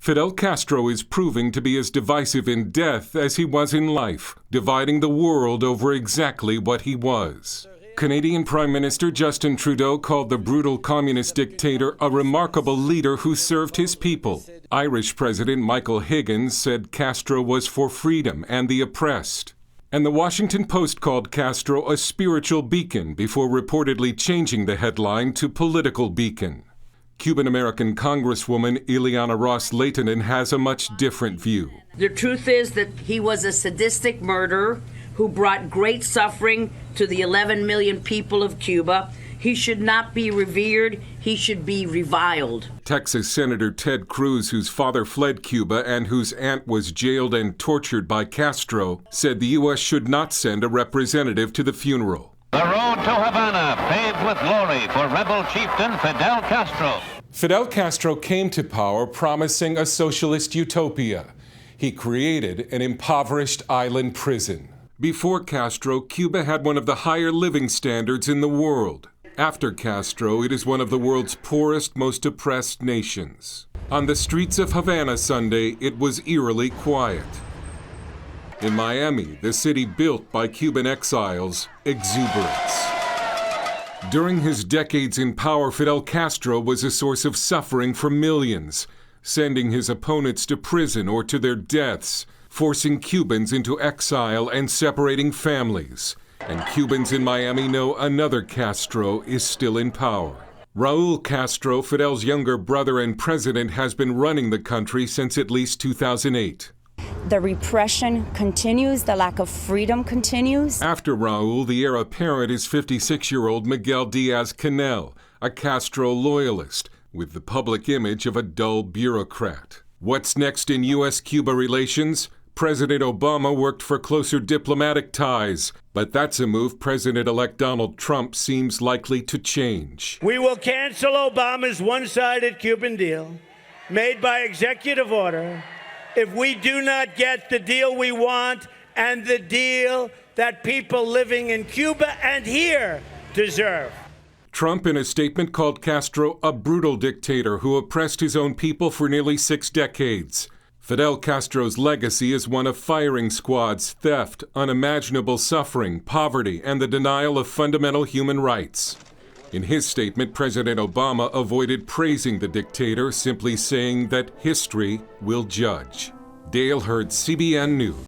Fidel Castro is proving to be as divisive in death as he was in life, dividing the world over exactly what he was. Canadian Prime Minister Justin Trudeau called the brutal communist dictator a remarkable leader who served his people. Irish President Michael Higgins said Castro was for freedom and the oppressed. And the Washington Post called Castro a spiritual beacon before reportedly changing the headline to political beacon. Cuban-American Congresswoman Ileana Ros-Lehtinen has a much different view. The truth is that he was a sadistic murderer who brought great suffering to the 11 million people of Cuba. He should not be revered, he should be reviled. Texas Senator Ted Cruz, whose father fled Cuba and whose aunt was jailed and tortured by Castro, said the U.S. should not send a representative to the funeral. The road to Havana paved with glory for rebel chieftain Fidel Castro. Fidel Castro came to power promising a socialist utopia. He created an impoverished island prison. Before Castro, Cuba had one of the higher living standards in the world. After Castro, it is one of the world's poorest, most oppressed nations. On the streets of Havana Sunday, it was eerily quiet. In Miami, the city built by Cuban exiles, exuberance. During his decades in power, Fidel Castro was a source of suffering for millions, sending his opponents to prison or to their deaths, forcing Cubans into exile and separating families. And Cubans in Miami know another Castro is still in power. Raul Castro, Fidel's younger brother and president, has been running the country since at least 2008. The repression continues, the lack of freedom continues. After Raul, the heir apparent is 56-year-old Miguel Diaz-Canel, a Castro loyalist, with the public image of a dull bureaucrat. What's next in U.S.-Cuba relations? President Obama worked for closer diplomatic ties, but that's a move President-elect Donald Trump seems likely to change. We will cancel Obama's one-sided Cuban deal made by executive order if we do not get the deal we want and the deal that people living in Cuba and here deserve. Trump, in a statement, called Castro a brutal dictator who oppressed his own people for nearly 6 decades. Fidel Castro's legacy is one of firing squads, theft, unimaginable suffering, poverty, and the denial of fundamental human rights. In his statement, President Obama avoided praising the dictator, simply saying that history will judge. Dale Hurd, CBN News.